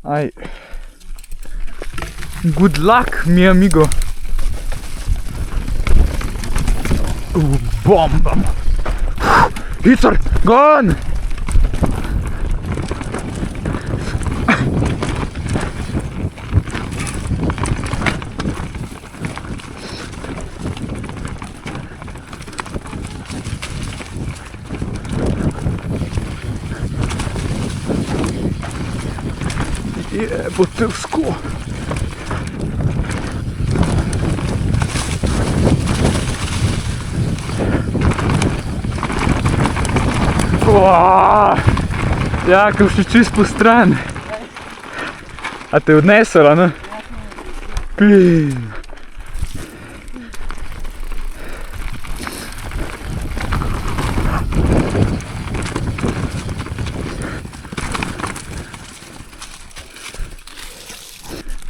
Aj. Good luck, mi amigo. Bomba. Hitler, gone! Jebutevsko. Ja, ko si čist po stran. A te odnesela, ne? Pin.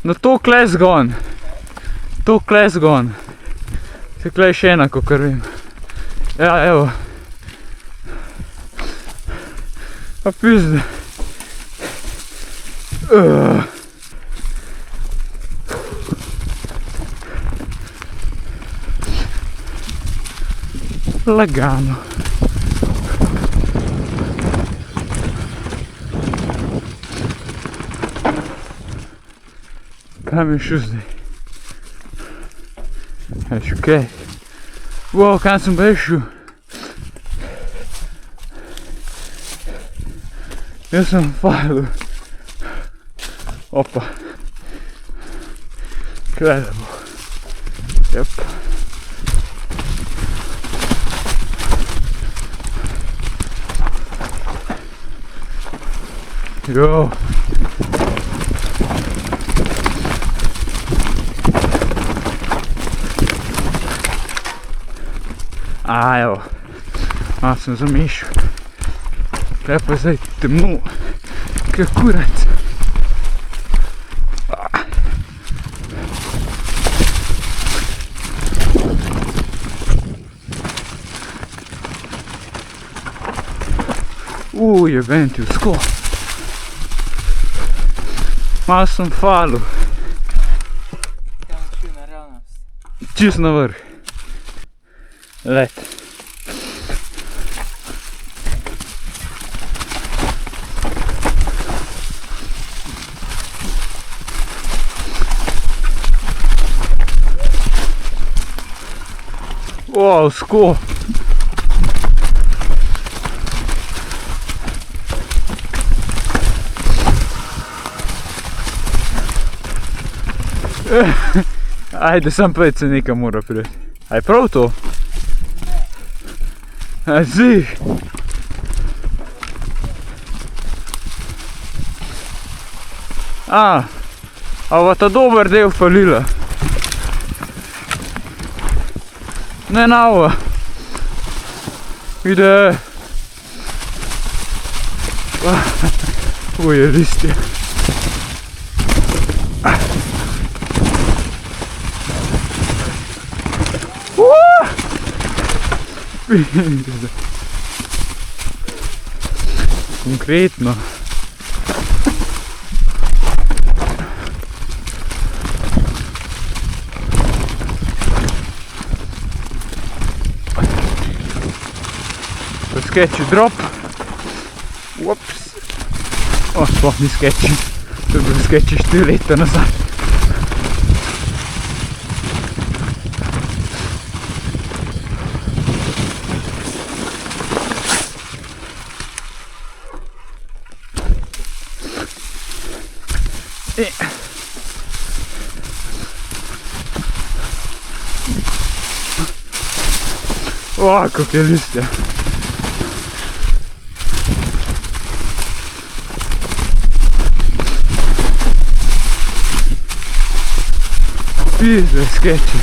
No to kle zgon. To kle zgon. Se kle je še ena, kakor vem. Ja, evo. Pa pizde. Lagano. Kaj mi je šel zdaj? Veš, okej. Wow, kam sem pa šel? Jaz sem falil. Opa. Incredible. Yep. Yo. Evo. Malo sem zamišljal. Kaj pa zdaj temno. Kaj kurac. Jebem ti vsko. Malo sem falil. Kam šel naravnost? Čist na vrh. Let. Wow, sko. Ajde, sam pet se nekam mora priti. A je prav to? A zih. A va ta dober del falila. Ne nava. Ide. Uje, listje. Konkretno. Sketchy drop. Ups. O, sploh ni sketchy. To je bil sketchy 4 leta nazaj. O, kako je listja. Pizde, sketchy.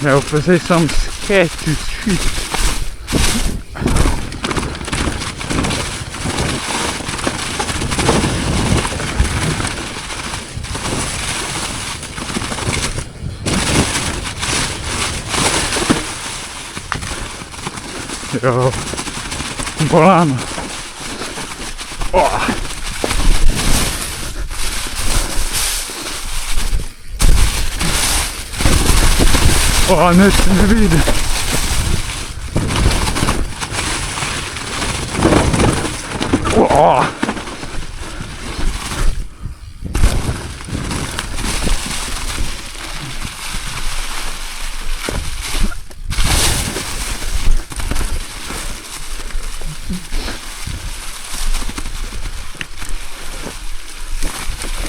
Evo pa zdaj sam sketch iz shit. Jo, bolano. Nič se ne vidi.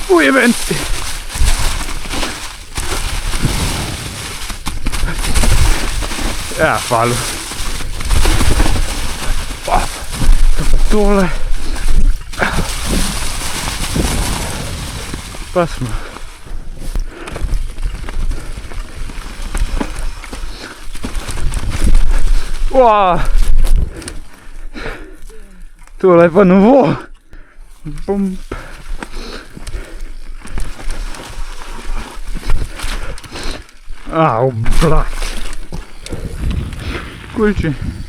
Ujebenti. Ja, hvala. Pa tole. Pa smo. Tole je pa novo. Au, brat. Kulči.